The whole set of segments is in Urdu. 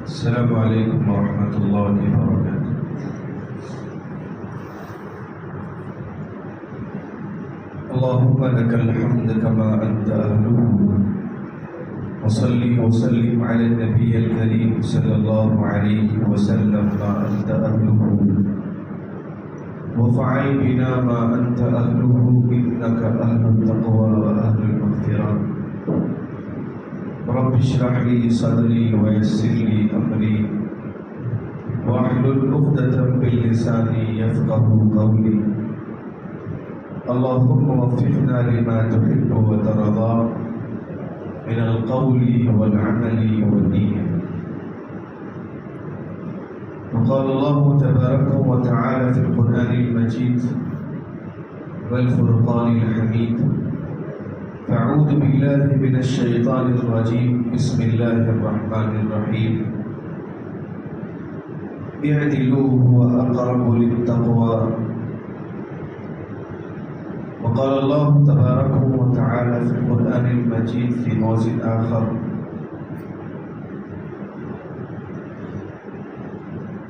السلام علیکم ورحمۃ اللہ وبرکاتہ۔ اللهم لك الحمد كما أنت أهله، وصلي وسلم على النبي الكريم صلى الله عليه وسلم ما أنت أهله، وفعل بنا ما أنت أهله إنك أهل التقوى وأهل المغفرة۔ رب اشرح لي صدري ويسر لي أمري واحلل عقدة من لساني يفقهوا قولي۔ اللهم وفقنا لما تحب وترضى من القول والعمل والنية۔ وقال الله تبارك وتعالى في القرآن المجيد والفرقان الحميد: أعوذ بالله من الشيطان الرجيم، بسم الله الرحمن الرحيم، اعدلوا هو أقرب للتقوى۔ وقال الله تبارك وتعالى في القرآن المجيد في موضع آخر: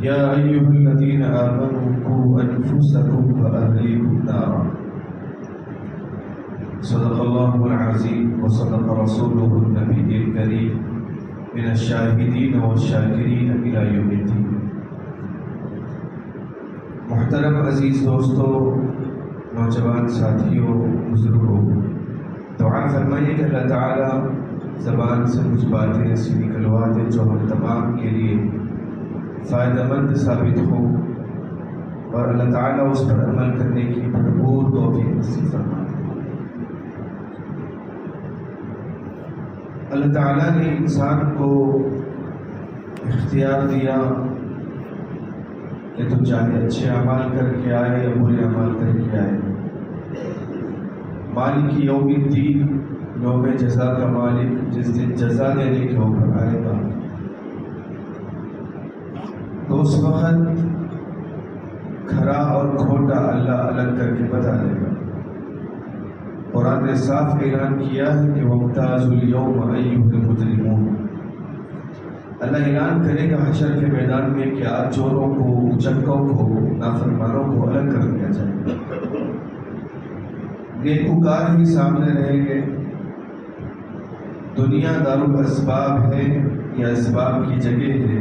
يا أيها الذين آمنوا قوا أنفسكم وأهليكم نارا۔ صدق الله العظيم وصدق رسوله النبي الكريم من الشاهدين والشاكرين إلى يوم الدين۔ محترم عزیز دوستو، نوجوان ساتھیوں، بزرگوں، دعا فرمائیے کہ اللہ تعالیٰ زبان سے کچھ باتیں ایسی نکلوا دے جو ہم تمام کے لیے فائدہ مند ثابت ہو، اور اللہ تعالیٰ اس پر عمل کرنے کی بھرپور توفیق نصیب فرمائے۔ اللہ تعالیٰ نے انسان کو اختیار دیا کہ تو چاہے اچھے اعمال کر کے آئے یا برے اعمال کر کے آئے۔ مالک یوم الدین، یوم جزا کا مالک، جس دن جزا دینے کے اوپر آئے گا، تو اس وقت کھرا اور کھوٹا اللہ الگ کر کے بتا دے گا۔ قرآن نے صاف اعلان کیا ہے کہ وَامْتَازُوا الْيَوْمَ أَيُّهَا الْمُجْرِمُونَ۔ اللہ اعلان کرے گا حشر کے میدان میں کہ آج چوروں کو، اچکوں کو، نافرمانوں کو الگ کر دیا جائے گا۔ نیکوکار ہی سامنے رہیں گے۔ دنیا دارالاسباب ہے یا اسباب کی جگہ ہے،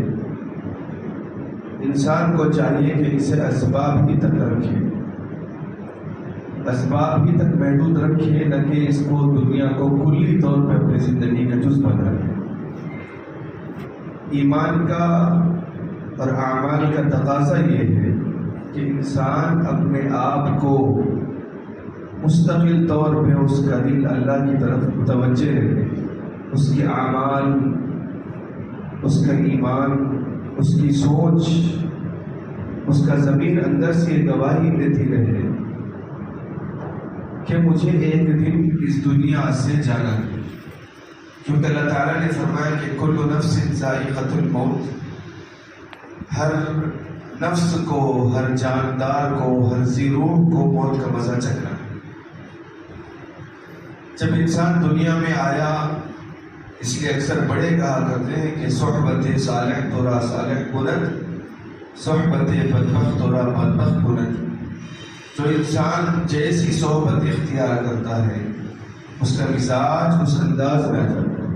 انسان کو چاہیے کہ اسے اسباب ہی تک رکھے، اسباب ہی تک محدود رکھے، نہ کہ اس کو دنیا کو کلی طور پہ اپنی زندگی کا جز بنا لے۔ ایمان کا اور اعمال کا تقاضا یہ ہے کہ انسان اپنے آپ کو مستقل طور پہ اس کا دل اللہ کی طرف متوجہ رہے، اس کے اعمال، اس کا ایمان، اس کی سوچ، اس کا ضمیر اندر سے گواہی دیتی رہے کہ مجھے ایک دن اس دنیا سے جانا ہے، کیونکہ اللہ تعالیٰ نے فرمایا کہ کل نفس ذائقۃ الموت، ہر نفس کو، ہر جاندار کو، ہر ذی روح کو موت کا مزہ چکھنا ہے۔ جب انسان دنیا میں آیا، اس لیے اکثر بڑے کہا کرتے ہیں کہ صحبت صالح تورا صالح کند، صحبت بدبخت تورا بدبخت کند۔ جو انسان جیسی صحبت اختیار کرتا ہے اس کا مزاج اس انداز میں آ جاتا ہے۔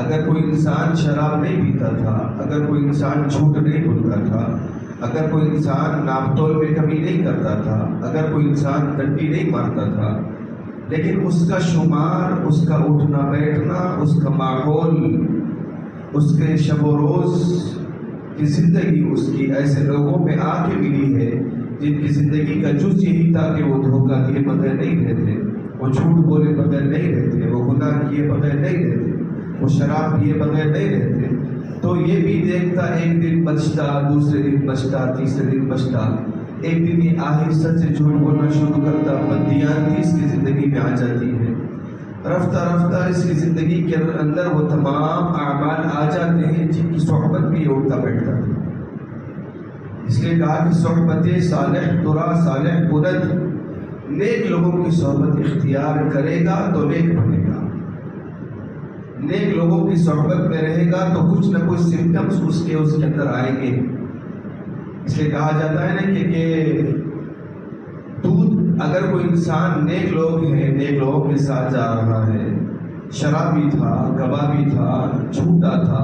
اگر کوئی انسان شراب نہیں پیتا تھا، اگر کوئی انسان جھوٹ نہیں بولتا تھا، اگر کوئی انسان ناپ تول میں کمی نہیں کرتا تھا، اگر کوئی انسان ڈنڈی نہیں مارتا تھا، لیکن اس کا شمار، اس کا اٹھنا بیٹھنا، اس کا ماحول، اس کے شب و روز کی زندگی اس کی ایسے لوگوں میں آ کے ملی ہے جن کی زندگی کا جز یہی تھا کہ وہ دھوکہ دیے بغیر نہیں رہتے، وہ جھوٹ بولے بغیر نہیں رہتے، وہ گناہ کیے بغیر نہیں رہتے، وہ شراب پیے بغیر نہیں رہتے۔ تو یہ بھی دیکھتا، ایک دن بچتا، دوسرے دن بچتا، تیسرے دن بچتا، ایک دن یہ آہستہ سے جھوٹ بولنا شروع کرتا، بددیانتی اس کی زندگی میں آ جاتی ہے۔ رفتہ رفتہ اس کی زندگی کے اندر وہ تمام اعمال آ جاتے ہیں جن کی صحبت بھی اٹھتا بیٹھتا ہے۔ اس لیے کہا کہ صحبت صالح ترا صالح کند، نیک لوگوں کی صحبت اختیار کرے گا تو نیک بنے گا، نیک لوگوں کی صحبت میں رہے گا تو کچھ نہ کچھ سمپٹمس اس کے اندر آئیں گے. اس لیے کہا جاتا ہے نا کہ دودھ، اگر کوئی انسان نیک لوگ ہیں، نیک لوگوں کے ساتھ جا رہا ہے، شرابی تھا، کبابی تھا، جھوٹا تھا،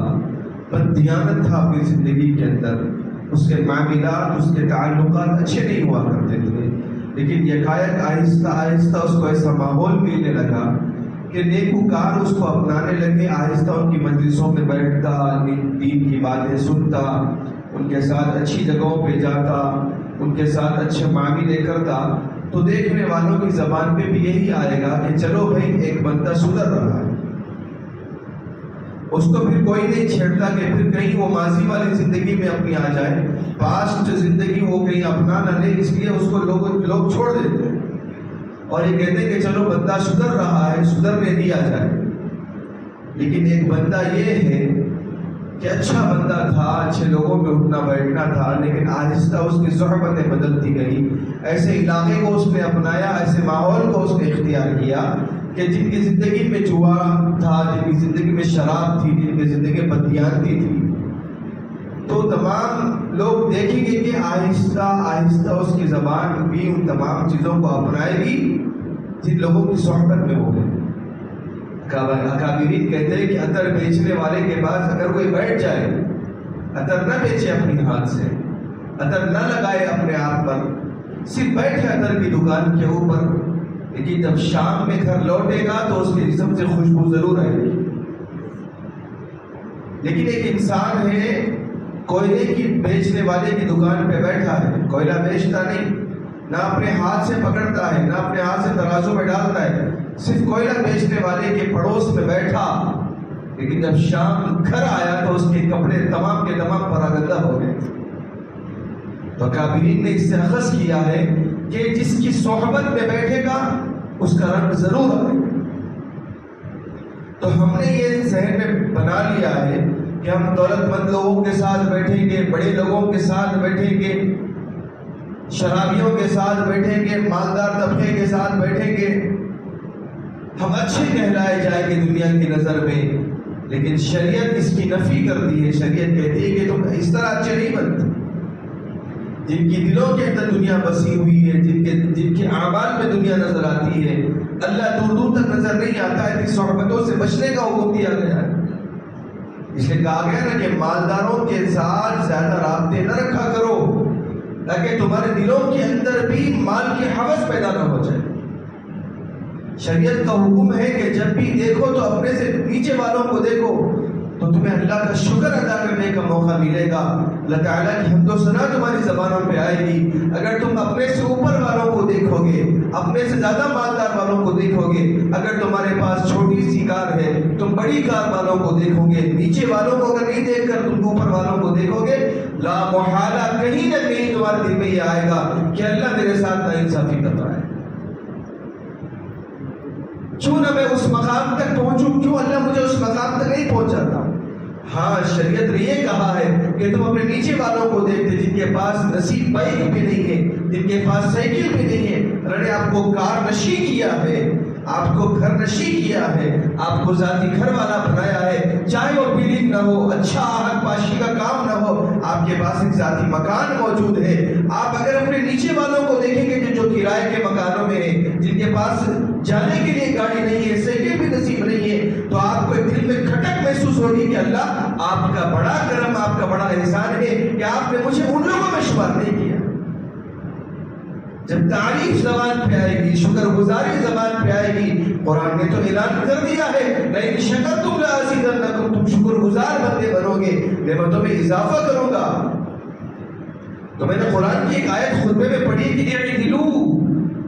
بددیانت تھا اپنی زندگی کے اندر، اس کے معاملات، اس کے تعلقات اچھے نہیں ہوا کرتے تھے، لیکن یکایک آہستہ آہستہ اس کو ایسا ماحول ملنے لگا کہ نیکوکار اس کو اپنانے لگے، آہستہ ان کی مجلسوں میں بیٹھتا، دین کی باتیں سنتا، ان کے ساتھ اچھی جگہوں پہ جاتا، ان کے ساتھ اچھے معاملے کرتا، تو دیکھنے والوں کی زبان پہ بھی یہی آئے گا کہ چلو بھائی ایک بندہ سدھر رہا ہے. اس کو پھر کوئی نہیں چھیڑتا کہ پھر کہیں وہ ماضی والی زندگی میں اپنی آ جائے، پاسٹ زندگی وہ کہیں اپنا نہ لے، اس لیے اس کو لوگ چھوڑ دیتے ہیں اور یہ کہتے ہیں کہ چلو بندہ سدھر رہا ہے، سدھرنے دیا جائے. لیکن ایک بندہ یہ ہے کہ اچھا بندہ تھا، اچھے لوگوں میں اٹھنا بیٹھنا تھا، لیکن آہستہ اس کی صحبتیں بدلتی گئی، ایسے علاقے کو اس نے اپنایا، ایسے ماحول کو اس نے اختیار کیا کہ جن کی زندگی میں جوا تھا، جن کی زندگی میں شراب تھی، جن کی زندگی میں بددیانتی تھی، تو تمام لوگ دیکھیں گے کہ آہستہ آہستہ اس کی زبان بھی ان تمام چیزوں کو اپنائے گی جن لوگوں کی صحبت میں ہو گئے. اکابرین کہتے ہیں کہ عطر بیچنے والے کے پاس اگر کوئی بیٹھ جائے، عطر نہ بیچے اپنی ہاتھ سے، عطر نہ لگائے اپنے آپ پر، صرف بیٹھے عطر کی دکان کے اوپر، لیکن جب شام میں گھر لوٹے گا تو اس کے جسم سے خوشبو ضرور آئے گی. لیکن ایک انسان ہے کوئلے کی بیچنے والے کی دکان پہ بیٹھا ہے، کوئلہ بیچتا نہیں، نہ اپنے ہاتھ سے پکڑتا ہے، نہ اپنے ہاتھ سے ترازو میں ڈالتا ہے، صرف کوئلہ بیچنے والے کے پڑوس میں بیٹھا، لیکن جب شام گھر آیا تو اس کے کپڑے تمام کے تمام پراگندہ ہو گئے. تو اکابرین نے اس سے اخذ کیا ہے کہ جس کی صحبت میں بیٹھے گا اس کا رنگ ضرور آئے گا. تو ہم نے یہ ذہن میں بنا لیا ہے کہ ہم دولت مند لوگوں کے ساتھ بیٹھیں گے، بڑے لوگوں کے ساتھ بیٹھیں گے، شرابیوں کے ساتھ بیٹھیں گے، مالدار طبقے کے ساتھ بیٹھیں گے، ہم اچھے کہلائے جائیں گے دنیا کی نظر میں. لیکن شریعت اس کی نفی کرتی ہے. شریعت کہتی ہے کہ تم اس طرح اچھے نہیں بنتے. جن کی دلوں کے اندر دنیا بسی ہوئی ہے، جن کے اعمال میں دنیا نظر آتی ہے، اللہ دور دور تک نظر نہیں آتا ہے، ان صحبتوں سے بچنے کا حکم دیا گیا ہے. اس لیے کہا گیا نا کہ مالداروں کے ساتھ زیادہ رابطے نہ رکھا کرو تاکہ تمہارے دلوں کے اندر بھی مال کی ہوس پیدا نہ ہو جائے. شریعت کا حکم ہے کہ جب بھی دیکھو تو اپنے سے نیچے والوں کو دیکھو تو تمہیں اللہ کا شکر ادا کرنے کا موقع ملے گا. اللہ تعالیٰ کی حمد و ثنا تمہاری زبانوں پہ آئے گی اگر تم اپنے سے اوپر والوں کو دیکھو گے، اپنے سے زیادہ مالدار والوں کو دیکھو گے. اگر تمہارے پاس چھوٹی سی کار ہے تم بڑی کار والوں کو دیکھو گے. نیچے والوں کو اگر نہیں دیکھ کر تم اوپر والوں کو دیکھو گے، لا محالہ کہیں نہ کہیں تمہارے دل میں یہ آئے گا کہ اللہ میرے ساتھ ناانصافی کر رہا ہے. کیوں نہ میں اس مقام تک پہنچوں؟ کیوں اللہ مجھے اس مقام تک نہیں پہنچاتا؟ ہاں، شریعت نے یہ کہا ہے کہ تم اپنے نیچے والوں کو دیکھتے جن کے پاس نصیب بائک بھی نہیں ہے، جن کے پاس سائیکل بھی نہیں ہے. اللہ نے آپ کو کار نشی کیا ہے، آپ کو گھر نشی کیا ہے، آپ کو ذاتی گھر والا بنایا ہے. چاہے وہ بلڈنگ نہ ہو، اچھا آہن پاشی کا کام نہ ہو، آپ کے پاس ایک ذاتی مکان موجود ہے. آپ اگر اپنے نیچے والوں کو دیکھیں گے جو کرائے کے مکانوں میں ہیں، جن کے پاس جانے کے لیے گاڑی نہیں ہے، سائیکل بھی نصیب نہیں ہے، تو آپ کو ایک دل میں کھٹک محسوس ہوگی کہ اللہ آپ کا بڑا کرم، آپ کا بڑا احسان ہے کہ آپ نے مجھے ان لوگوں میں شمار نہیں کیا. جب تعریف زبان پہ آئے گی، شکر گزاری زبان پہ آئے گی، قرآن نے تو اعلان کر دیا ہے لئن شکرتم لازیدنکم، تم شکر گزار بندے بنو گے، نعمتوں میں اضافہ کروں گا. تو میں نے قرآن کی ایک آیت خطبے میں پڑھی کہ اعدلوا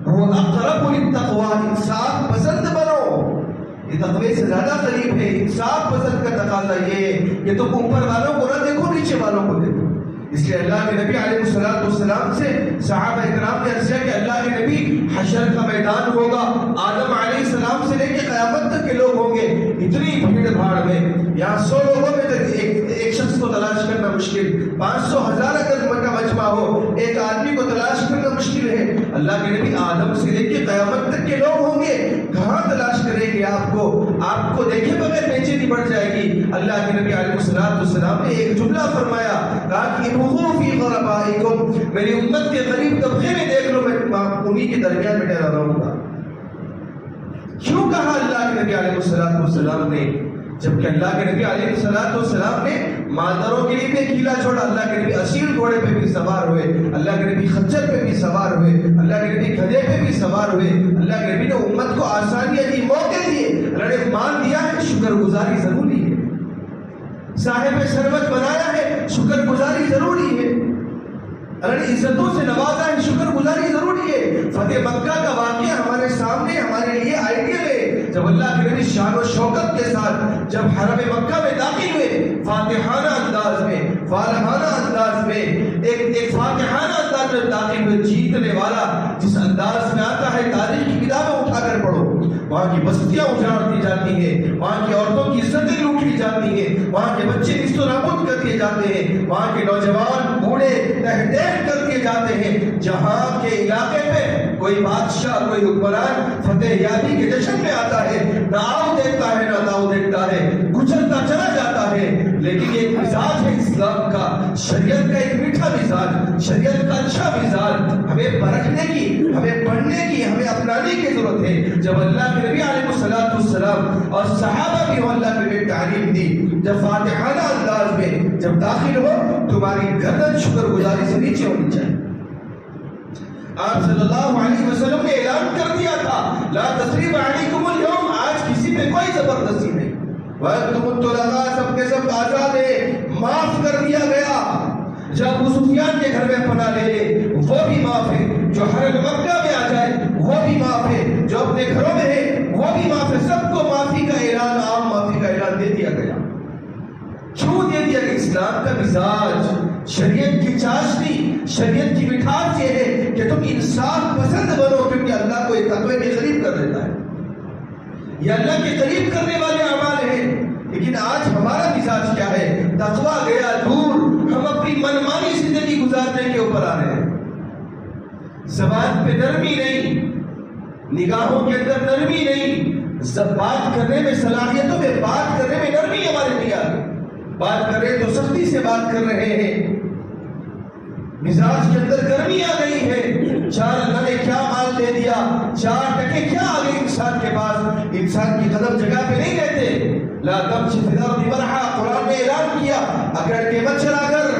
هو اقرب للتقوى، انصاف پسند بنو. یہ تقوی سے زیادہ قریب ہے. انصاف پسند کا تقاضا یہ ہے کہ تم اوپر والوں کو نہ دیکھو، نیچے والوں کو دیکھو. اس لیے اللہ کے نبی علیہ السلام سے صحابہ اکرام نے عرض کیا کہ اللہ کے نبی حشر کا میدان ہوگا، آدم علیہ السلام سے لے کے قیامت تک کے لوگ ہوں گے، اتنی بھیڑ بھاڑ میں یہاں 100 لوگوں میں ایک شخص کو تلاش کرنا مشکل، 500 ہزار اگر کا مجمع ہو ایک آدمی کو تلاش کرنا مشکل ہے. اللہ کے نبی آدم سے لے کے قیامت تک کے لوگ ہوں گے، کہاں تلاش کریں گے آپ کو؟ آپ کو دیکھے بغیر بے چینی بڑھ جائے گی۔ اللہ کے نبی علیہ السلام نے ایک جملہ فرمایا، کہا کہ ابغوا فی غربائکم، میری امت کے غریب طبقے میں دیکھ لو، میں انہی کے درمیان میں ٹھہرا رہوں گا۔ کیوں کہا اللہ کے نبی علیہ السلام نے؟ جبکہ اللہ کے نبی علیہ السلام نے مالداروں کے لیے بھی کیلا چھوڑا، اللہ کے نبی اصیل گھوڑے پہ بھی سوار ہوئے، اللہ کے نبی خچر پہ بھی سوار ہوئے، اللہ کے نبی گدھے پہ بھی سوار ہوئے، اللہ کے نبی نے امت کو آسانیاں دی، موقع دیے، اللہ نے مان دیا ہے، شکر گزاری ضروری ہے۔ صاحب ثروت بنایا ہے، شکر گزاری ضروری ہے۔ اللہ نے عزتوں سے نوازا ہے، شکر گزاری ضروری ہے۔ فتح مکہ کا واقعہ ہمارے سامنے ہمارے لیے آئیڈیل ہے۔ جب اللہ کے نبی شان و شوکت کے ساتھ جب حرم مکہ میں داخل ہوئے، فاتحانہ انداز میں، فالحانہ انداز میں، ایک فاتحانہ انداز میں داخل ہوئے، جیتنے والا جس انداز میں آتا ہے تاریخ کی کتابیں اٹھا کر پڑھو، وہاں کی بستیاں اجاڑ دی جاتی ہیں، وہاں کی عورتوں کی عزتیں لوٹ لی جاتی ہیں، وہاں کے بچے نیست و نابود کر دیے جاتے ہیں، وہاں کے نوجوان بوڑھے تہدید کر دیے جاتے ہیں۔ جہاں کے علاقے پہ کوئی بادشاہ کوئی حکمران فتح یابی کے جشن میں آتا ہے، نہ آؤ دیکھتا ہے نہ داؤ دیکھتا ہے، کچلتا چلا جاتا ہے، لیکن ایک مزاج ہے اسلام کا، شریعت کا ایک میٹھا مزاج، شریعت کا اچھا مزاج، ہمیں پرکھنے کی، ہمیں پڑھنے کی، ہمیں اپنانے کی ضرورت ہے۔ جب اللہ کے نبی علیہ السلام اور صحابہ بھی اللہ کے لیے تعلیم دی، جب فاتحانہ انداز میں جب داخل ہو، تمہاری گردن شکر گزاری سے نیچے ہونی چاہیے۔ آپ صلی اللہ علیہ وسلم نے اعلان کر دیا تھا، لا تثریب علیکم اليوم، آج کسی پہ کوئی زبردستی نہیں، وَأَنْتُمُ الطُّلَقَاء، سب کے سب آزاد ہیں، معاف کر دیا گیا۔ جب ابو سفیان کے گھر میں پناہ لے لے وہ بھی معاف ہے، جو حرم مکہ میں آ جائے وہ بھی معاف ہے، جو اپنے گھروں میں ہے وہ بھی معاف ہے، سب کو معافی کا اعلان، عام معافی کا اعلان دے دیا گیا۔ کیوں دے دیا گیا؟ اسلام کا مزاج، شریعت کی چاشنی، شریعت کی مٹھاس یہ ہے کہ تم انصاف پسند بنو، کیونکہ اللہ کو ایک تقوی کے قریب کر دیتا ہے، یہ اللہ کے قریب کرنے والے اعمال ہیں۔ لیکن آج ہمارا مزاج کیا ہے؟ تقوی گیا دور، ہم اپنی منمانی زندگی گزارنے کے اوپر آ رہے ہیں، زبان پہ نرمی نہیں، نگاہوں کے اندر نرمی نہیں، بات کرنے میں، صلاحیتوں میں بات کرنے میں نرمی ہمارے نہیں آ رہی، بات کر رہے تو سختی سے بات کر رہے ہیں، مزاج کے اندر گرمی آ گئی ہے، 4 اللہ نے کیا مال دے دیا، 4 ٹکے کیا آ گئے انسان کے پاس، انسان کی قدم جگہ پہ نہیں رہتے۔ لا تمشی فی الارض مرحا، قرآن نے اعلان کیا، اگر کے مت چلا کر،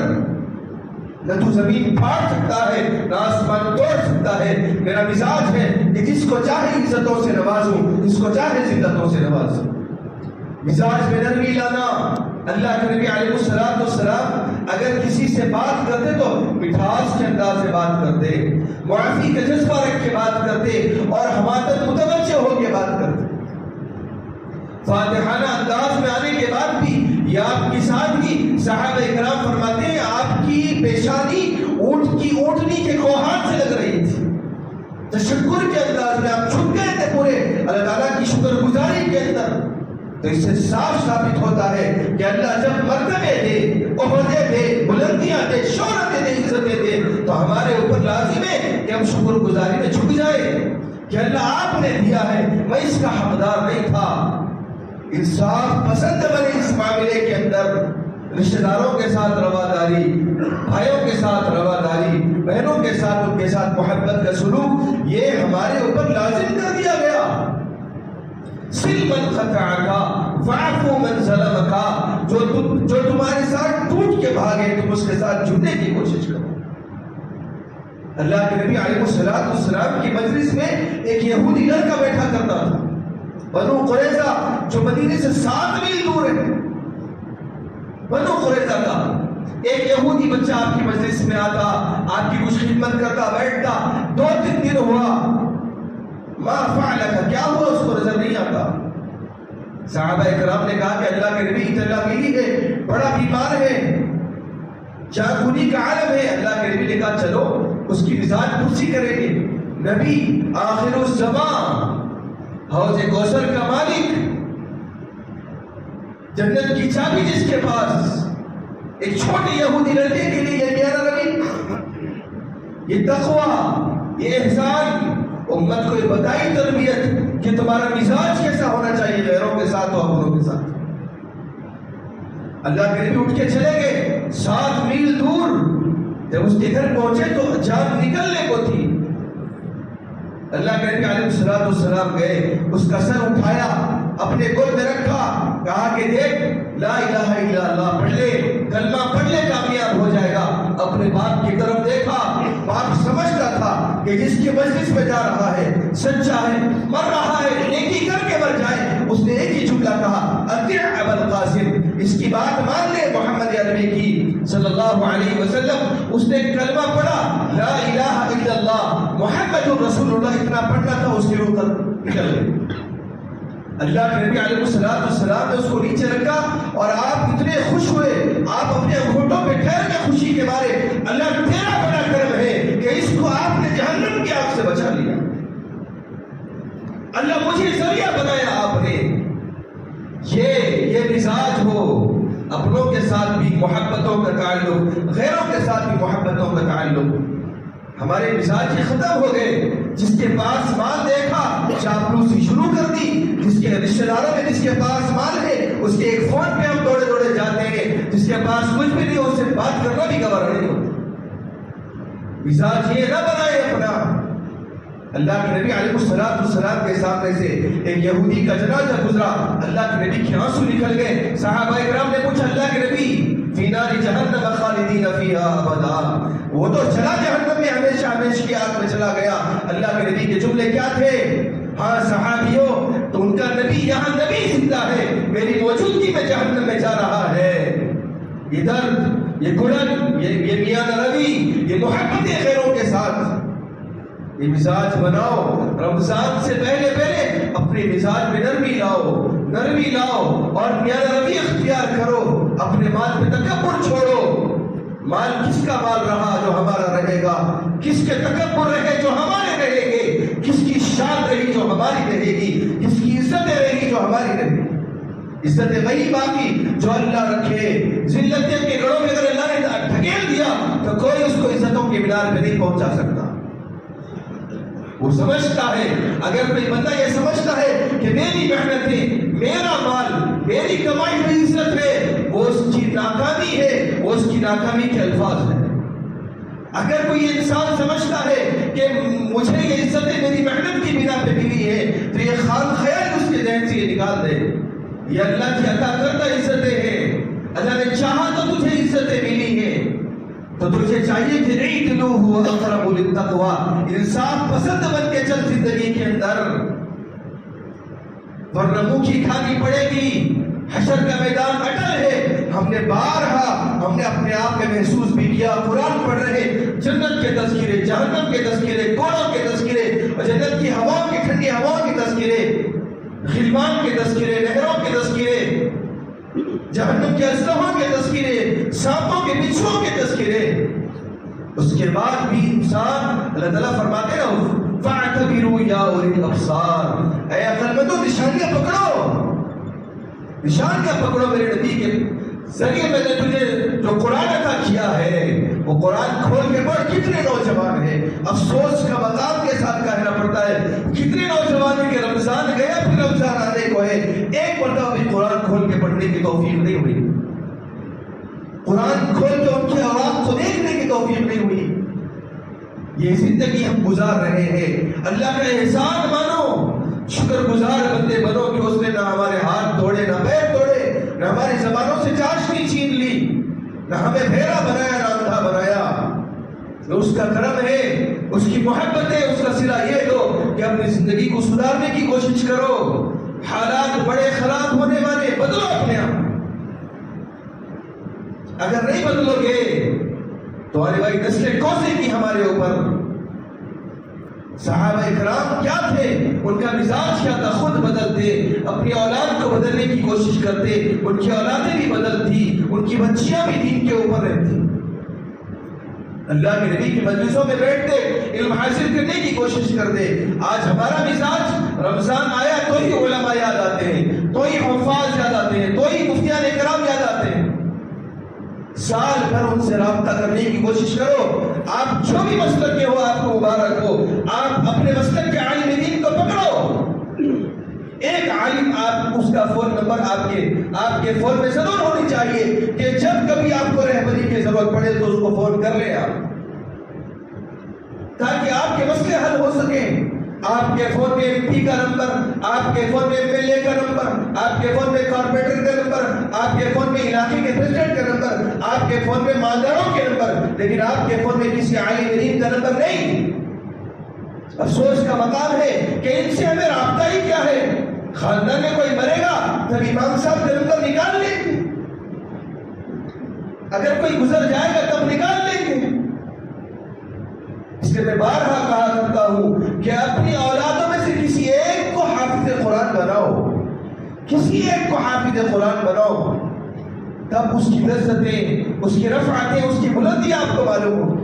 نہ تو زمین پھاڑ سکتا ہے نہ آسمان توڑ سکتا ہے۔ میرا مزاج ہے کہ جس کو چاہے عزتوں سے نوازوں، جس کو چاہے ذلتوں سے نوازوں، مزاج میں نرمی لانا۔ اللہ کے نبی علیہ السلام اگر کسی سے بات کرتے تو مٹھاس کے انداز سے بات کرتے، معافی کا جذبہ رکھ کے بات کرتے، اور ہمارے متوجہ ہو کے بات کرتے۔ فاتحانہ انداز میں آنے کے بعد بھی یہ آپ کی سادگی، صحابہ کرام فرماتے ہیں آپ کی پیشانی اونٹ کی اونٹنی کے کوہان سے لگ رہی تھی، تشکر کے انداز میں آپ چھپ گئے تھے پورے اللہ تعالیٰ کی شکر گزاری کے اندر۔ تو اس سے صاف ثابت ہوتا ہے کہ اللہ جب مرتبے دے، عہدے دے، بلندیاں دے، شہرتیں دے، عزتیں دے، تو ہمارے اوپر لازم ہے کہ ہم شکر گزاری میں جھک جائیں کہ اللہ آپ نے دیا ہے، میں اس کا حقدار نہیں تھا۔ انصاف پسند بنے اس معاملے کے اندر، رشتہ داروں کے ساتھ رواداری، بھائیوں کے ساتھ رواداری، بہنوں کے ساتھ ان کے ساتھ محبت کا سلوک، یہ ہمارے اوپر لازم کر دیا گیا۔ سل من قطعک واعف من ظلمک، جو تمہارے ساتھ ٹوٹ کے بھاگے تم اس کے ساتھ جڑنے کی کوشش کرو۔ اللہ کے نبی علیہ السلام کی مجلس میں ایک یہودی لڑکا بیٹھا کرتا تھا، بنو قریظہ جو مدینے سے 7 میل دور ہے، بنو قریظہ کا ایک یہودی بچہ آپ کی مجلس میں آتا، آپ کی کچھ خدمت کرتا، بیٹھتا، 2-3 دن ہوا، ما فعلک، کیا ہوا اس کو نظر نہیں آتا۔ صحابہ کرام نے کہا کہ اللہ کے نبی اطلاع ملی ہے، بڑا بیمار ہے، جاگونی کا عالم ہے۔ اللہ کے نبی نے کہا چلو اس کی مزاج پرسی کریں گے۔ نبی آخر الزمان، حوض کوثر کا مالک، جنت کی چابی جس کے پاس، ایک چھوٹے یہودی لڑکے کے لیے یہ میرا نبی، یہ تقوی، یہ احسان، امت کو یہ بتائی تربیت کہ تمہارا مزاج کیسا ہونا چاہیے، غیروں کے ساتھ اور اپنوں کے ساتھ۔ اللہ کے نبی اٹھ کے چلے گئے 7 میل دور، جب اس کے گھر پہنچے تو جان نکلنے کو تھی۔ اللہ کے نبی علیہ السلام گئے، اس کا سر اٹھایا، اپنے گود میں رکھا، کہا کہ دیکھ لا الہ الا اللہ پڑھ لے، کلمہ پڑھ لے، کامیاب ہو جائے گا۔ اپنے باپ کی طرف دیکھا، باپ سمجھتا تھا کہ جس کی مجلس میں جا رہا ہے سچا ہے، مر رہا ہے نیکی کر کے مر جائے۔ اس نے ایک ہی جملہ کہا، اطیع ابا القاسم، اس کی بات مان لے محمد عربی کی صلی اللہ علیہ وسلم۔ اس نے کلمہ پڑھا، لا الہ الا اللہ محمد رسول اللہ، اتنا پڑھنا تھا، اس کی روح تک نکل گئی۔ اللہ کے نبی علیہ السلام نے اس کو نیچے رکھا اور آپ اتنے خوش ہوئے، آپ اپنے انگوٹھوں پہ ٹھہر کے خوشی کے مارے، اللہ تیرا بڑا کرم ہے کہ اس کو آپ نے جہنم کی آگ سے بچا لیا، اللہ مجھے ذریعہ بنایا آپ نے۔ یہ مزاج ہو، اپنوں کے ساتھ بھی محبتوں کا تعلق، غیروں کے ساتھ بھی محبتوں کا تعلق۔ ہمارے مزاج یہ ختم ہو گئے، جس کے پاس مال دیکھا چاپلوسی شروع کر دی، جس کے رشتہ داروں میں جس کے پاس مال ہے اس کے ایک فون پہ ہم دوڑے دوڑے جاتے ہیں، جس کے پاس کچھ بھی نہیں اس سے بات کرنا بھی گوارا نہیں ہوتا۔ مزاج یہ نہ بنائے اپنا۔ اللہ کے نبی علیہ السلام کے سامنے سے ایک یہودی کا جنازہ گزرا، اللہ کے نبی کے آنسو نکل گئے۔ صحابہ کرام نے پوچھا، اللہ کے نبی فی نار جہنم خالدین فیہا ابدا، وہ تو چلا جہنم میں ہمیشہ ہمیشہ کی آگ میں چلا گیا۔ اللہ کے نبی کے جملے کیا تھے؟ ہاں صحابیوں، تو ان کا نبی یہاں نبی زندہ ہے، میری موجودگی میں جہنم میں جا رہا ہے۔ ادھر یہ گڑن، یہ میاں روی، یہ محبت غیروں کے ساتھ یہ مزاج بناؤ۔ رمضان سے پہلے اپنے مزاج میں نرمی لاؤ اور میاں روی اختیار کرو، اپنے مال پہ تکبر چھوڑو۔ مال کس کا مال رہا جو ہمارا رہے گا؟ کس کے تکبر رہے جو ہمارے رہیں گے؟ کس کی شان رہی جو ہماری رہے گی؟ کس کی عزتیں رہی جو ہماری رہے گی؟ عزتیں وہی باقی جو اللہ رکھے۔ ذلتیں کے گڑوں میں اگر اللہ نے ڈھکیل دیا تو کوئی اس کو عزتوں کے مینار پہ نہیں پہنچا سکتا۔ وہ سمجھتا ہے، اگر کوئی بندہ یہ سمجھتا ہے کہ میری محنتیں، میرا مال، میری کمائی ہوئی عزت ہے، وہ اس کی ناکامی ہے، وہ اس کی ناکامی کے الفاظ ہیں۔ اگر کوئی انسان سمجھتا ہے کہ مجھے یہ عزتیں میری محنت کی بنا پہ ملی ہے، تو یہ خام خیال اس کے ذہن سے یہ نکال دے۔ یہ اللہ کی عطا کردہ عزتیں ہیں، اللہ نے چاہا تو تجھے عزتیں ملی ہیں، تو تجھے چاہیے کہ اعدلوا هو اقرب للتقوى، انصاف پسند بن کے چل زندگی کے اندر، ورنہ منہ کی کھانی پڑے گی۔ حشر کا میدان اٹل ہے، ہم نے اپنے آپ میں محسوس بھی کیا۔ قرآن پڑھ رہے، جنت کے تذکرے، جہنم کے تذکرے، کوڑوں کے تذکرے، اور جنت کی ہواؤں کی ٹھنڈی ہواؤں کے تذکرے، غلمان کے تذکرے، نہروں کے تذکرے، جہنم کے اسلحوں کے تذکرے، سانپوں کے بچھوؤں کے تذکرے۔ اس کے بعد بھی انسان، اللہ تعالیٰ فرماتے ہیں فَاعْتَبِرُوا يَا أُولِي الْأَبْصَارِ، اے عقل مندو نشانیاں پکڑو، نشانیاں پکڑو۔ میرے نبی کے ذریعے میں نے تجھے جو قرآن عطا کیا ہے وہ قرآن کھول کے پڑھ۔ کتنے نوجوان ہیں، افسوس کا مقام کے ساتھ کہنا پڑتا ہے، کتنے نوجوان ہیں کہ رمضان گیا پھر رمضان آنے کو ہے، ایک مرتبہ بھی قرآن کھول کے پڑھنے کی توفیق نہیں ہوئی، قرآن کھول کے ان کی آواز کو دیکھنے کی توفیق نہیں ہوئی۔ یہ زندگی ہم گزار رہے ہیں۔ اللہ کا احسان مانو، شکر گزار بندے بنو کہ اس نے نہ ہمارے ہاتھ توڑے، نہ پیر توڑے، نہ ہماری زبانوں سے چاشنی چھین لی، نہ ہمیں بھیڑا بنایا، نہ اندھا بنایا۔ اس کا کرم ہے، اس کی محبت ہے، اس کا صلہ یہ دو کہ اپنی زندگی کو سدھارنے کی کوشش کرو۔ حالات بڑے خراب ہونے والے، بدلو اپنے آپ۔ اگر نہیں بدلو گے تو آنے والی نسلیں کوسے کی ہمارے اوپر۔ صحابہ اکرام کیا تھے، ان کا مزاج کیا تھا، خود بدلتے، اپنی اولاد کو بدلنے کی کوشش کرتے، ان کی اولادیں بھی بدلتی، ان کی بچیاں بھی دین کے اوپر رہتی، اللہ کے نبی کی مجلسوں میں بیٹھتے، علم حاصل کرنے کی کوشش کرتے۔ آج ہمارا مزاج، رمضان آیا تو ہی علماء یاد آتے ہیں، تو ہی حفاظ یاد آتے ہیں، تو ہی مفتیان اکرام یاد آتے ہیں۔ سال بھر ان سے رابطہ کرنے کی کوشش کرو. آپ جو بھی مسلک کے ہو آپ کو مبارک ہو. آپ اپنے مسلک کے عالم دین کو پکڑو. ایک عالم آپ اس کا فون نمبر آپ کے فون میں ضرور ہونی چاہیے کہ جب کبھی آپ کو رہبری کی ضرورت پڑے تو اس کو فون کر لیں آپ, تاکہ آپ کے مسئلے حل ہو سکیں. آپ کے فون میں ایم پی کا نمبر, آپ کے فون میں ایم ایل اے کا نمبر, آپ کے فون میں کارپوریٹر کا نمبر, آپ کے فون میں علاقے کے پریزیڈنٹ کا نمبر, آپ کے فون میں مالداروں کے نمبر, لیکن آپ کے فون میں کسی عالم دین کا نمبر نہیں. افسوس کا مقام ہے کہ ان سے ہمیں رابطہ ہی کیا ہے. خاندان میں کوئی مرے گا تب امام صاحب کا نمبر نکال لیں گے, اگر کوئی گزر جائے گا تب نکال لیں گے. اس لیے میں بارہا کہا کرتا ہوں کہ اپنی اولادوں میں سے کسی ایک کو حافظ قرآن بناؤ, کسی ایک کو حافظ قرآن بناؤ, تب اس کی لذتیں, اس کی رفعتیں, اس کی بلندی آپ کو معلوم ہو.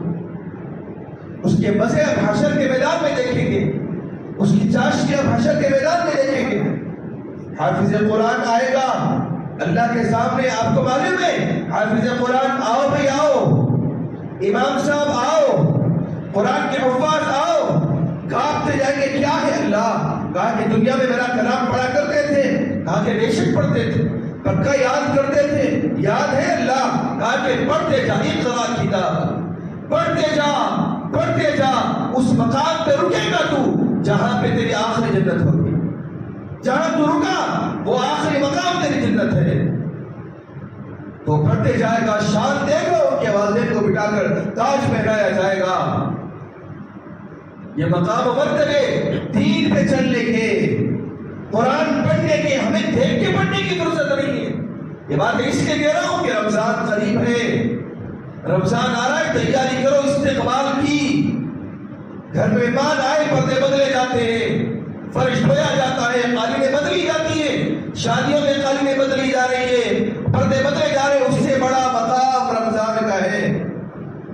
اس کے مزے اب حشر کے میدان میں دیکھیں گے, اس کی چاشنی اب حشر کے میدان میں دیکھیں گے. حافظ قرآن آئے گا اللہ کے سامنے, آپ کو معلوم ہے حافظ قرآن آؤ بھائی آؤ, امام صاحب آؤ, قرآن کے حفاظ آؤ, کانپتے جائیں گے. کیا ہے اللہ؟ کہا کہ دنیا میں میرا کلام پڑھا کرتے تھے, کہا کہ بے شک پڑھتے تھے. پکا یاد کرتے تھے, یاد ہے اللہ؟ کہا کہ پڑھتے جا, اقرا کتاب, پڑھتے جا پڑھتے جا. اس مقام پہ رکے گا تو جہاں پہ تیری آخری جنت ہوگی. جہاں تو رکا وہ آخری مقام تیری جنت ہے. تو پڑھتے جائے گا, شان دے گا, ان کے والدین کو بٹھا کر تاج پہنایا جائے گا. یہ مقام و مرتبے دین پہ چلنے کے, قرآن پڑھنے کے, ہمیں دیکھ کے پڑھنے کی فرصت نہیں ہے. یہ بات اس لیے کہہ رہا ہوں کہ رمضان قریب ہے, رمضان آ رہا ہے, تیاری کرو استقبال کی. گھر میں مہمان آئے, پردے بدلے جاتے ہیں, فرش دھویا جاتا ہے, قالینیں بدلی جاتی ہیں, شادیوں میں قالینیں بدلی جا رہی ہے, پردے بدلے جا رہے. اس سے بڑا مقام رمضان کا ہے.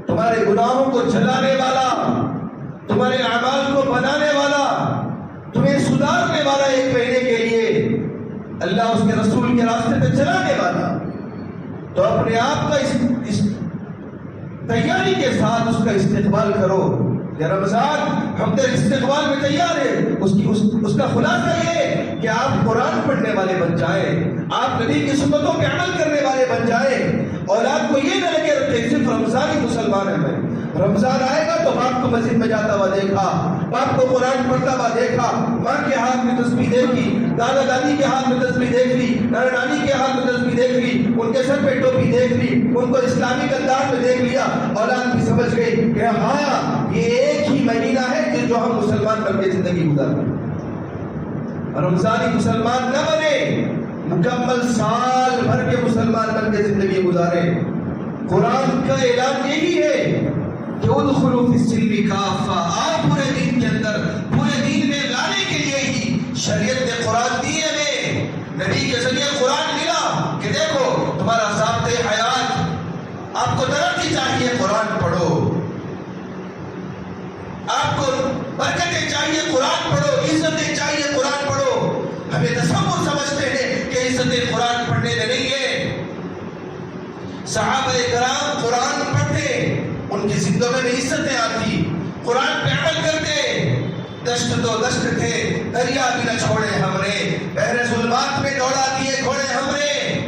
تمہارے گناہوں کو جلانے والا, تمہارے اعمال کو بنانے والا, تمہیں سدھارنے والا, ایک مہینے کے لیے اللہ اس کے رسول کے راستے پہ چلانے والا. تو اپنے آپ کا اس تیاری کے ساتھ اس کا استقبال کرو. یا رمضان ہم تیرے استقبال میں تیار ہیں. اس کا خلاصہ یہ ہے کہ آپ قرآن پڑھنے والے بن جائیں, آپ نبی کی سنتوں پہ عمل کرنے والے بن جائیں. اولاد کو یہ نہ لگے کہ صرف رمضان ہی مسلمان ہے. میں رمضان آئے گا تو باپ کو مسجد میں جاتا ہوا دیکھا, باپ کو قرآن پڑھتا ہوا دیکھا, ماں کے ہاتھ میں تسبیح دیکھی, دادا دادی کے ہاتھ میں تسبیح دیکھ لی, نانا نانی کے ہاتھ میں تسبیح دیکھ لی, ان کے سر پہ ٹوپی دیکھ لی, ان کو اسلامی انداز میں دیکھ لیا. اولاد بھی سمجھ گئی کہ ہاں یہ ایک ہی مہینہ ہے جو ہم مسلمان بن کے زندگی گزارتے. رمضانی مسلمان نہ بنے, مکمل سال بھر کے مسلمان بن کے زندگی گزارے. قرآن کا اعلان یہی ہے کہ ادخلوا فی السلم کافہ, آؤ پورے دین کے اندر, پورے دین میں لانے کے لیے ہی شریعت نے قرآن دی ہے. نبی کے ذریعے قرآن ملا کہ دیکھو تمہارا ضابطۂ حیات, آپ کو ترقی چاہیے قرآن پڑھو, آپ کو برکتیں چاہیے قرآن پڑھو, عزتیں چاہیے قرآن پڑھو. ہمیں تصور سمجھتے ہیں کہ عزتیں قرآن پڑھنے میں نہیں ہے. صحابہ کرام قرآن پڑھتے, ان کی زندگی میں عزتیں آتی, قرآن پہ عمل کرتے. دشت تو دشت تھے, دریا بھی نہ چھوڑے ہم نے, بحر ظلمات میں دوڑا دیے گھوڑے ہم نے.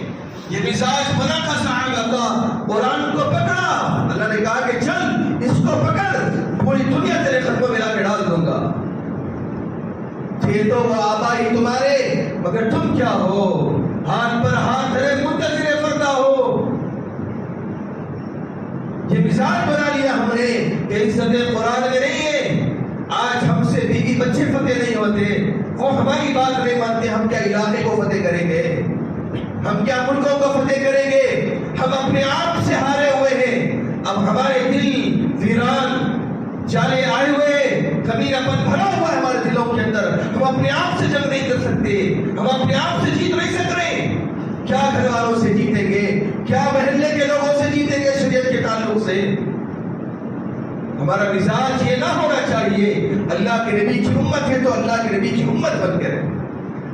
یہ مزاج بنا تھا صحابہ کا, قرآن کو پکڑا. اللہ نے کہا کہ چل اس کو پکڑ, پوری دنیا تیرے قدموں میں لا کے ڈال دوں گا. تھے تو وہ آبائی تمہارے, مگر تم کیا ہو, ہاتھ پر ہاتھ دھرے منتظر فردا ہو. یہ مزاج بنا لیا ہم نے کہ عزت قرآن میں نہیں ہے. آج ہم سے بیوی بچے فتح نہیں ہوتے, وہ ہماری بات نہیں مانتے. ہم کیا علاقے کو فتح کریں گے, ہم کیا ملکوں کو فتح کریں گے. ہم اپنے آپ سے ہارے ہوئے ہیں. اب ہمارے دل ویران جالے آئے ہوئے, کمیناپن بھرا ہوا ہے ہمارے دلوں کے اندر. ہم اپنے آپ سے جنگ نہیں کر سکتے, ہم اپنے آپ سے جیت نہیں سک رہے. کیا گھر والوں سے جیتیں گے, کیا محلے کے لوگوں سے جیتیں گے شریعت کے تعلق سے. ہمارا مزاج یہ نہ ہونا چاہیے. اللہ کے نبی کی امت ہے تو اللہ کے نبی کی امت بن کر,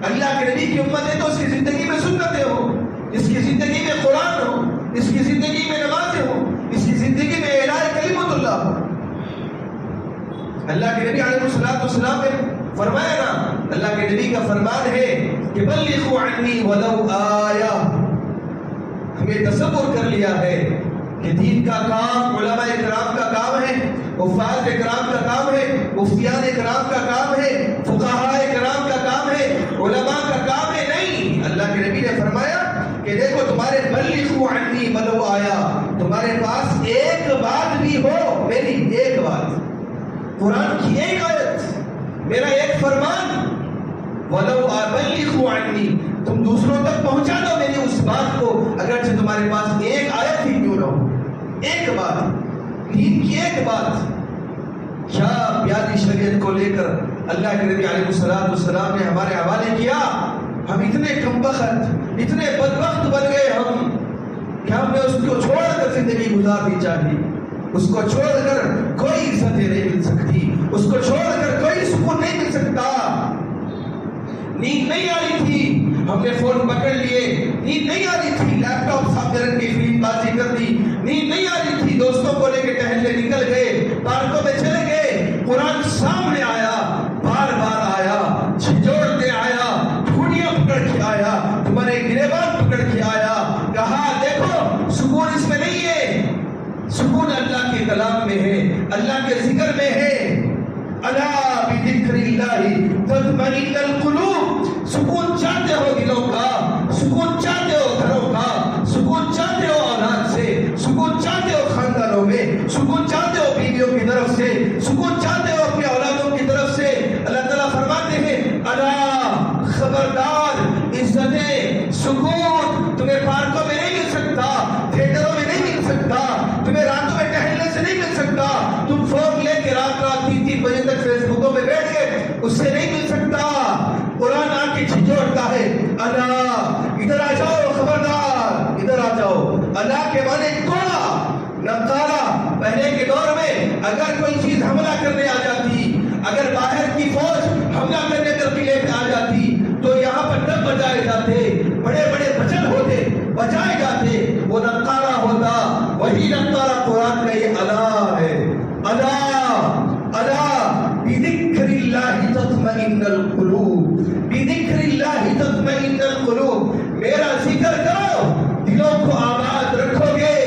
اللہ کے نبی کی امت ہے تو اس کی زندگی میں سنتیں ہو, اس کی زندگی میں قرآن ہو, اس کی زندگی میں نماز نبی علیہ السلام نے فرمایا نا، اللہ کے نبی کا فرمان ہے کہ بلغوا عنی ولو آیہ. ہمیں تصور کر لیا ہے کہ دین کا کام علماء کرام کا کام ہے، حفاظ کرام کا کام ہے، مفتیان کرام کا کام ہے، فقہاء کرام کا کام ہے، علماء کا کام ہے. نہیں، اللہ کے نبی نے فرمایا کہ دیکھو تمہارے بلغوا عنی ولو آیا، تمہارے پاس ایک بات بھی ہو، میری ایک بات، قرآن کی ایک آیت، میرا ایک فرمان، ولو بلغوا عنی، تم دوسروں تک پہنچا دو میری اس بات کو، اگرچہ تمہارے پاس ایک آیت ہی کیوں نہ ہو، ایک بات، دین کی ایک بات. کیا پیاری شریعت کو لے کر اللہ کے نبی علیہ السلام نے ہمارے حوالے کیا. ہم اتنے کمبخت، اتنے بدبخت بن گئے ہم کہ ہم نے اس کو چھوڑ کر زندگی گزارنی چاہیے. اس کو چھوڑ کر کوئی عزت نہیں مل سکتی، اس کو چھوڑ کر کوئی سکون نہیں مل سکتا. نیند نہیں آ رہی تھی، ہم نے فون پکڑ لیے. نیند نہیں آ رہی تھی، لیپ ٹاپ سامنے رکھ کے فلم بازی کر دی. نیند نہیں آ رہی تھی، دوستوں کو لے کے ٹہلنے نکل گئے، پارکوں میں چلے گئے. قرآن سامنے آیا، بار بار آیا، جھنجھوڑتے آیا، ٹھوڑیاں پکڑ کے آیا، تمہارے گریبان پکڑ کے آیا. کہا دیکھو سکون اس میں نہیں ہے، سکون اللہ کے کلام میں ہے، اللہ کے ذکر میں ہے. الا بذکر اللہ تطمئن القلوب. سکون چاہتے ہو دلوں کا، سکون چاہتے ہو گھروں کا، سکون چاہتے ہو اولاد سے، سکون چاہتے ہو خاندانوں میں، سکون چاہتے ہو بیویوں کی طرف سے، سکون چاہتے ہو اپنے اولادوں کی طرف سے. اللہ تعالیٰ فرماتے ہیں الا خبردار، عزتیں، سکون تمہیں پارکوں میں نہیں مل سکتا، تھیٹروں میں نہیں مل سکتا، تمہیں راتوں میں ٹہلنے سے نہیں مل سکتا. تم فون لے کے رات 3 بجے تک فیس بکوں میں بیٹھ گئے، اس سے نہیں مل سکتا. قرآن آ کے جھنجھوڑتا ہے، اللہ ادھر آ جاؤ، خبردار ادھر آ جاؤ. اللہ کے معنی کوڑا نقارہ. پہلے کے دور میں اگر کوئی چیز حملہ کرنے آ جاتی، اگر باہر کی فوج حملہ کرنے کے قلعے پہ آ جاتی تو یہاں پر ڈب بجائے جاتے، بڑے بڑے بچن ہوتے، بجائے جاتے، وہ نقارہ ہوتا. وہی نقارہ قرآن کا یہ الا ہے. الا بذکر اللہ تطمئن القلوب، بذکر اللہ تطمئن القلوب. میرا ذکر کرو، دلوں کو آباد رکھو گے.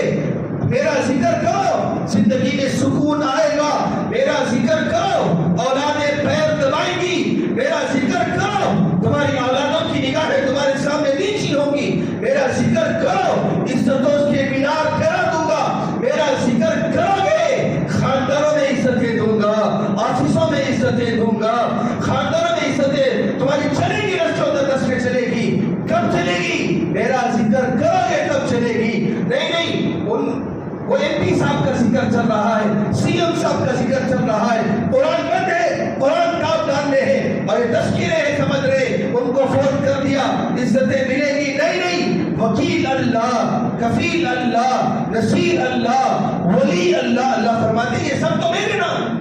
میرا ذکر کرو، زندگی میں سکون آئے گا. میرا ذکر کرو، اولادیں پیر دبائیں گی. میرا ذکر کرو، تمہاری اولادوں کی نگاہیں تمہارے سامنے نیچی ہوں گی. میرا ذکر کرو، عزتوں کے مینار کرا دوں گا. میرا ذکر کرو گے، خاندانوں میں عزتیں دوں گا، آفسوں میں عزتیں دوں گا. خاندانوں میں عزتیں تمہاری چلے گی، نسلوں در نسل چلے گی. کب چلے گی؟ میرا ذکر کرو گے تب چلے گی. نہیں وہ ایم پی صاحب کا ذکر چل رہا ہے، سی ایم صاحب کا ذکر چل رہا ہے، قرآن بند ہے، قرآن کام ڈالنے ہیں اور یہ تذکرے ہیں سمجھ رہے، ان کو فوت کر دیا عزتیں ملے گی. نہیں، وکیل اللہ، کفیل اللہ، نصیر اللہ، ولی اللہ. اللہ فرماتے ہیں یہ سب تو میرے نام،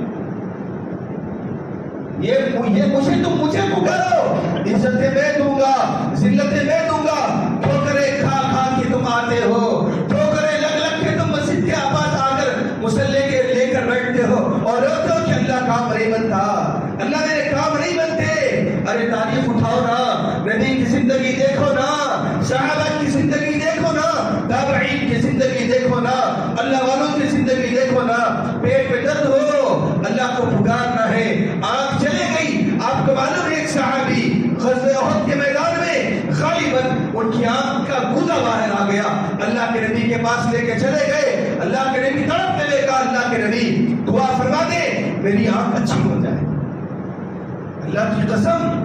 یہ مجھے پکارو، عزتیں میں دوں گا، ذلتیں میں دوں گا. ٹھوکریں کھا کھا کے تم آتے ہو، ٹھوکریں لگ لگ کے تم مسجد کے آباد آ کر مسلح کے لے کر بیٹھتے ہو اور روتے ہو کہ اللہ کام نہیں بنتا، اللہ میرے کام نہیں بنتے. ارے تاریخ اٹھاؤ نا، نبی کی زندگی دیکھو نا، صحابہ کی زندگی دیکھو نا، تابعین کی زندگی دیکھو نا، اللہ والوں کی زندگی دیکھو نا. پیٹ میں درد ہو، اللہ کو پکارنا ہے. آنکھ چلے گئی. آپ کو معلوم ہے ایک صحابی غزوہ احد کے میدان میں غالباً ان کی آنکھ کا گودا باہر آ گیا. اللہ کے نبی کے پاس لے کے چلے گئے. اللہ کے نبی تڑپنے لگا. اللہ کے نبی دعا فرما دے میری آنکھ اچھی ہو جائے. اللہ کی قسم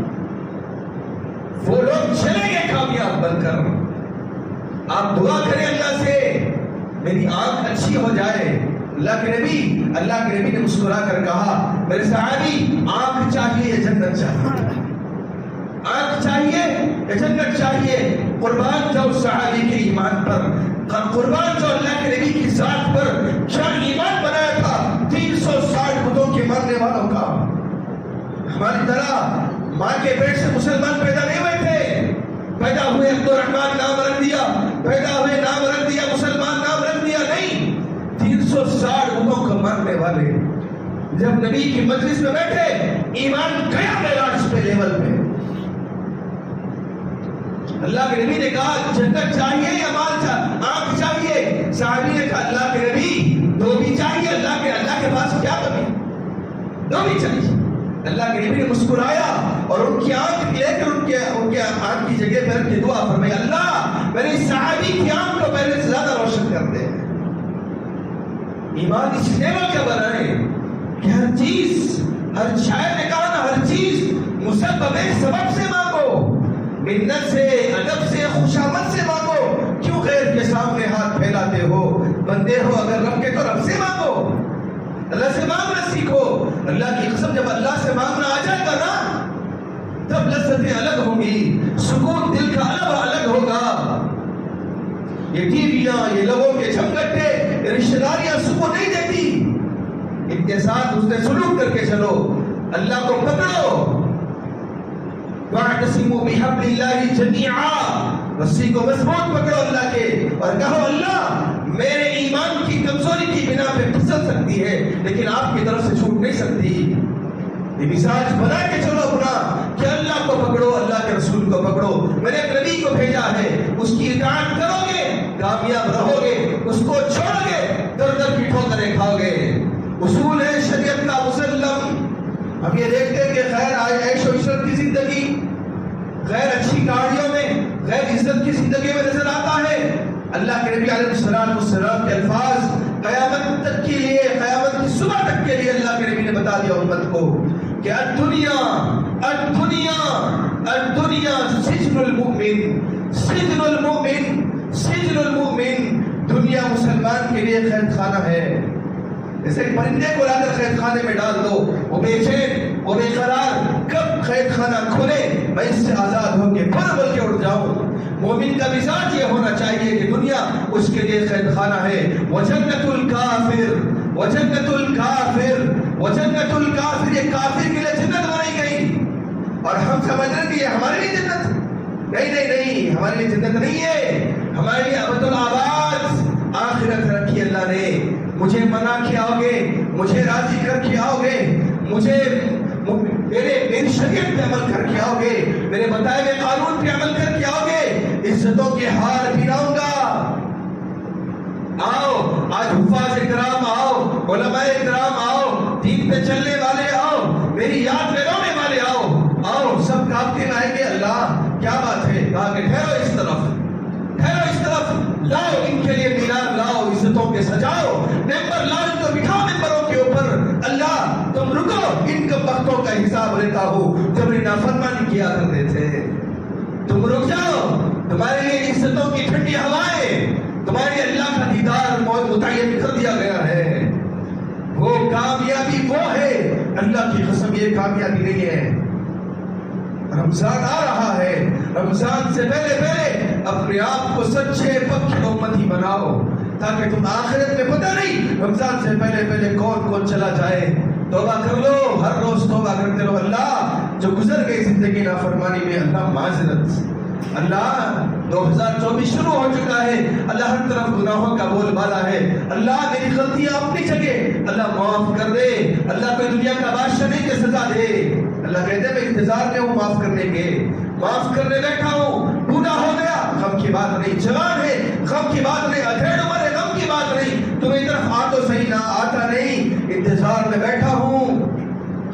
وہ لوگ چلے گئے کامیاب بن کر. آپ دعا کریں اللہ سے میری آنکھ اچھی ہو جائے. اللہ کے نبی نے مسکرا کر کہا میرے صحابی آنکھ چاہیے یا جنت چاہیے؟ آنکھ چاہیے یا جنت چاہیے؟ قربان جاؤ صحابی کے ایمان پر، قربان جاؤ اللہ کے نبی کی ذات پر. کیا ایمان بنایا تھا 360 بتوں کے ماننے والوں کا. ہماری طرح ماں کے پیٹ سے مسلمان پیدا نہیں ہوئے تھے. پیدا ہوئے عبد الرحمن نام رکھ دیا، پیدا ہوئے نام رکھ دیا، مسلمان نام رکھ دیا. نہیں، 360 بتوں کو ماننے والے. جب نبی کی مجلس میں بیٹھے ایمان گیا معراج پہ لیول پہ. اللہ کے نبی نے کہا جنت چاہیے یا مال آنکھ چاہیے؟ صحابی نے کہا اللہ کے نبی دو بھی چاہیے. اللہ کے پاس کیا کمی؟ دو بھی چاہیے. اللہ کے نبی نے مسکرایا اور ان کی آنکھ لے کر ان کے آنکھ کی جگہ پر کی دعا فرمائی اللہ میرے صحابی کی آنکھ کو پہلے سے زیادہ روشن کر دے. ایمان اس لیول کا بنائے کہ ہر چیز، ہر شاعر نے کہا نا، ہر چیز مسبب سبب سے مانگو، منت سے، ادب سے، خوشامد سے مانگو. کیوں غیر کے سامنے ہاتھ پھیلاتے ہو؟ بندے ہو اگر رب کے تو رب سے مانگو، اللہ سے مانگنا سیکھو. اللہ کی قسم جب اللہ سے مانگنا آ جائے گا نا تب لذتیں الگ ہوں گی، سکون دل کا الگ ہوگا. یہ ٹی ویاں، یہ لوگوں کے جھمگٹے، یہ رشتہ داریاں سکون نہیں دیتی. ان کے ساتھ اس نے سلوک کر کے چلو، اللہ کو پکڑو. وَاعْتَصِمُوا بِحَبْلِ اللَّهِ جَمِيعًا، رسی کو مضبوط پکڑو اللہ کے اور کہو اللہ میرے ایمان کی کمزوری کی بنا پہ پھسل سکتی ہے لیکن آپ کی طرف سے چھوٹ نہیں سکتی. یہ مزاج بنا کے چلو اپنا کہ اللہ کو پکڑو، اللہ کے رسول کو پکڑو. میں نے ایک نبی کو بھیجا ہے، اس کی اطاعت کرو گے کامیاب رہو گے، اس کو چھوڑو گے در در کی ٹھوکریں کھاؤ گے. اصول ہے شریعت کا مسلم. ہم یہ دیکھتے ہیں کہ خیر عیش و عشرت کی زندگی غیر اچھی گاڑیوں میں، غیر عزت کی زندگی میں نظر آتا ہے. اللہ کے نبی علیہ السلام کے الفاظ قیامت تک کے لیے، قیامت کی صبح تک کے لیے اللہ کے نبی نے بتا دیا امت کو کہ الدنیا سجن المؤمن، سجن المؤمن، سجن المؤمن. دنیا مسلمان کے لیے قید خانہ ہے. جیسے پرندے کو لا کر قید خانے میں ڈال دو، وہ بے چین، وہ بے قرار، کب قید خانہ کھلے میں اس سے آزاد ہو کے پھر بل کے اٹھ جاؤں. مومن کا مزاج یہ ہونا چاہیے کہ دنیا اس کے لیے قید خانہ ہے. وجنت الکافر، وجنت الکافر، وجنت الکافر، یہ کافر کے لیے جنت بنائی گئی اور ہم سمجھ رہے کہ یہ ہمارے لیے جنت. نہیں، ہمارے لیے جنت نہیں ہے، ہمارے لیے ابد الآباد آخرت رکھی اللہ نے. مجھے منا کے آؤ گے، مجھے راضی کر کے آؤ گے، مجھے میری شریعت پہ عمل کر کے آؤ گے، میرے بتائے ہوئے قانون پہ عمل کر کے آؤ گے، عزتوں کے ہار پہناؤں گا. آؤ آج حفاظ اکرام آؤ، علماء اکرام آؤ، دین پہ چلنے والے آؤ، میری یاد میں رونے والے آؤ، سب کانپتے لائیں گے. اللہ کیا بات ہے؟ کہا کہ ٹھہرو اس طرف، ٹھہرو اس طرف، لاؤ ان کے لیے مینار لاؤ، عزتوں کے سجاؤ، ممبر لاؤ، ان کو بٹھاؤ ممبروں کے اوپر. اللہ تم رکو، ان کم بختوں کا حساب لیتا ہوں جب یہ نافرمانی کیا کرتے تھے. تم رک جاؤ، تمہارے لیے عزتوں کی ٹھنڈی ہوائیں، تمہارے لیے اللہ کا دیدار متعین کر دیا گیا ہے. وہ کامیابی وہ ہے، اللہ کی قسم یہ کامیابی نہیں ہے. رمضان آ رہا ہے، رمضان سے پہلے اپنے آپ کو سچے پکے امتی بناؤ تاکہ تم آخرت میں پتہ نہیں رمضان سے پہلے کون چلا جائے. توبہ کر لو، ہر روز توبہ کرتے رہو. اللہ جو گزر گئی زندگی نافرمانی میں، اللہ معذرت. اللہ 2024 شروع ہو چکا ہے، اللہ ہر طرف گناہوں کا بول بالا ہے. اللہ میری غلطیاں اپنی جگہ اللہ معاف کر دے. اللہ کوئی دنیا کا بادشاہ نہیں کہ سزا دے. اللہ کہتے ہیں میں انتظار میں ہوں معاف کرنے کے، معاف کرنے بیٹھا ہوں. بوڑھا ہو گیا غم کی بات نہیں، جوان ہے غم کی بات نہیں، ادھیڑ عمر ہے غم کی بات نہیں. تمہیں طرف آ تو صحیح نہ آتا نہیں، انتظار میں بیٹھا ہوں.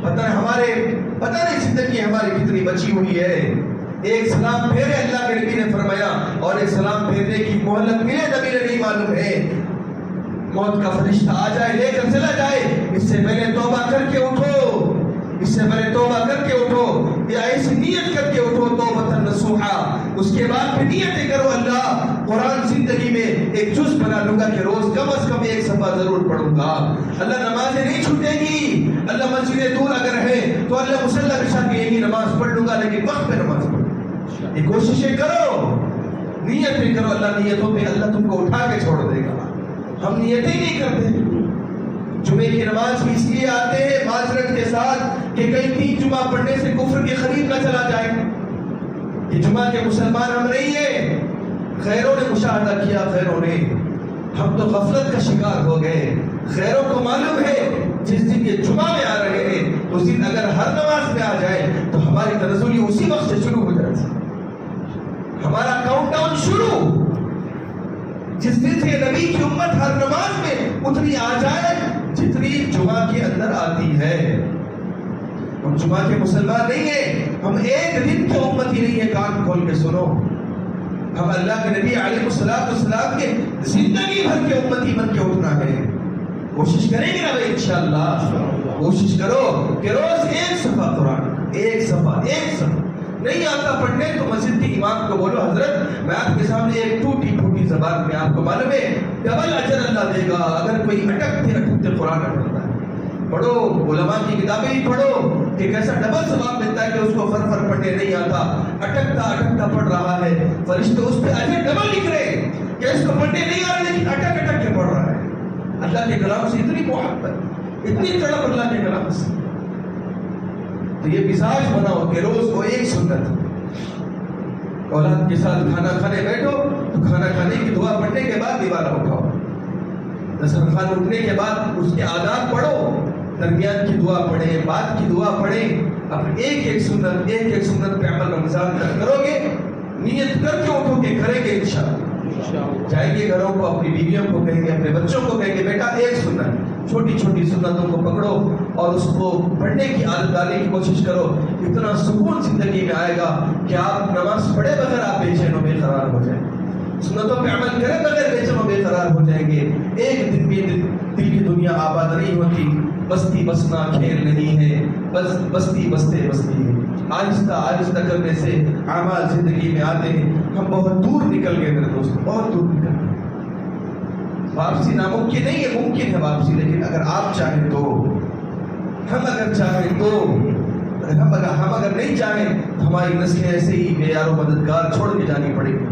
پتہ نہیں زندگی ہماری کتنی بچی ہوئی ہے. ایک سلام پھیرے اللہ کے نبی نے فرمایا، اور ایک سلام پھیرنے کی مہلت ملے نبی نے نہیں معلوم ہے. موت کا فرشتہ آ جائے لے کر چلا جائے، اس سے پہلے توبہ کر کے اٹھو، اس سے پہلے توبہ کر کے اٹھو، یا ایسی نیت کر کے اٹھو توبۃ نصوحا. اس کے بعد پھر نیتیں کرو اللہ قرآن زندگی میں ایک جز بنا لوں گا کہ روز کم از کم ایک صفحہ ضرور پڑھوں گا. اللہ نمازیں نہیں چھوٹے گی. اللہ مسجدیں دور اگر ہے تو اللہ مصلی بچھا کے یہی نماز پڑھ لوں گا، لیکن وقت پہ نماز پڑھوں. یہ کوششیں کرو، نیتیں کرو. اللہ نیتوں پہ اللہ تم کو اٹھا کے چھوڑ دے گا. ہم نیتیں نہیں کرتے. جمعے کی نماز بھی اس لیے آتے ہیں معذرت کے ساتھ کہ کہیں 3 جمعہ پڑھنے سے کفر کے قریب نہ چلا جائے. یہ جمعہ کے مسلمان ہم نہیں ہیں. خیروں نے مشاہدہ کیا، خیروں نے ہم تو غفلت کا شکار ہو گئے. خیروں کو معلوم ہے جس دن یہ جمعہ میں آ رہے ہیں اس دن اگر ہر نماز میں آ جائے تو ہماری تنزلی اسی وقت سے شروع ہو جاتی ہے. ہمارا کاؤنٹ ڈاؤن شروع جس دن سے نبی کی امت ہر نماز میں اتنی آ جائے جتنی جمعہ کے اندر آتی ہے. ہم جمعہ کے مسلمان نہیں ہیں, ہم ایک دن کی امت ہی نہیں ہے. کان کھول کے سنو, ہم اللہ کے نبی علیہ السلام کے زندگی بھر کے امتی بن کے اٹھنا ہے. کوشش کریں گے نا بھائی انشاءاللہ. کوشش کرو کہ روز ایک صفحہ قرآن, ایک صفحہ نہیں آتا پڑھنے تو مسجد کے امام کو بولو حضرت میں آپ کے سامنے ایک ٹوٹی پھوٹی زبان میں آپ کو معلوم ہے ڈبل اجر اللہ دے گا اگر کوئی اٹکتے قرآن پڑھتا ہے. پڑھو, علماء کی کتابیں بھی پڑھو کہ کیسا ڈبل ثواب ملتا ہے کہ اس کو فر پڑھنے نہیں آتا, اٹکتا پڑھ رہا ہے. فرشتے اس پہ اجر ڈبل لکھ رہے ہیں کہ اس کو پڑھنے نہیں آ رہا لیکن اٹک کے پڑھ رہا ہے. اللہ کے کلام سے اتنی محبت, اتنی تڑپ اللہ کے کلام سے. تو یہ مزاج بناؤ کہ روز کو ایک سنت. اولاد کے ساتھ کھانا کھانے بیٹھو تو کھانا کھانے کی دعا پڑھنے کے بعد دیوارہ اٹھاؤ. دسترخوان اٹھنے کے بعد اس کے آداب پڑھو, درمیان کی دعا پڑھیں, بعد کی دعا پڑھیں. اب ایک سنت پہ عمل رمضان تک کرو گے, نیت کر کے اٹھو کہ کریں گے انشاءاللہ. جائیں گے گھروں کو, اپنی بیویوں کو کہیں گے, اپنے بچوں کو کہیں گے بیٹا ایک سنت, چھوٹی سنتوں کو پکڑو اور اس کو پڑھنے کی عادت ڈالنے کی کوشش کرو. اتنا سکون زندگی میں آئے گا کہ آپ نماز پڑھے بغیر آپ بے چین و بے قرار ہو جائیں, سنتوں پہ عمل کرے بغیر بے چین و بے قرار ہو جائیں گے. ایک دن بھی دل کی دنیا آباد نہیں ہوتی. بستی بسنا کھیل نہیں ہے, بستی بستے ہے. آہستہ کرنے سے اعمال زندگی میں آتے ہیں. ہم بہت دور نکل گئے میرے دوست, بہت دور نکل گئے. واپسی ناممکن نہیں ہے, ممکن ہے واپسی, لیکن اگر آپ چاہیں تو, ہم اگر چاہیں تو, ہم اگر نہیں چاہیں تو ہماری نسلیں ایسے ہی بے یار و مددگار چھوڑ کے جانی پڑے گی.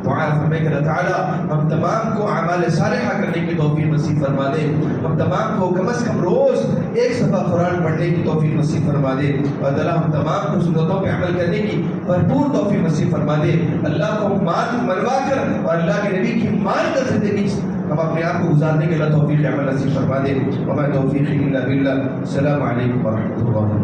دعا فرمائے کہ اللہ تعالیٰ ہم تمام کو اعمال صالحہ کرنے کی توفیق نصیب فرما دے. ہم تمام کو کم از کم روز ایک صفحہ قرآن پڑھنے کی توفیق نصیب فرما دے. اور اللہ ہم تمام کو سنتوں پہ عمل کرنے کی بھرپور توفیق نصیب فرما دے. اللہ کو منوا کر اور اللہ کے نبی کی مان کر زندگی ہم اپنے آپ کو گزارنے کے لیے توفیق عمل نصیب فرما دے. وما توفیقی الا باللہ. السلام علیکم ورحمۃ اللہ.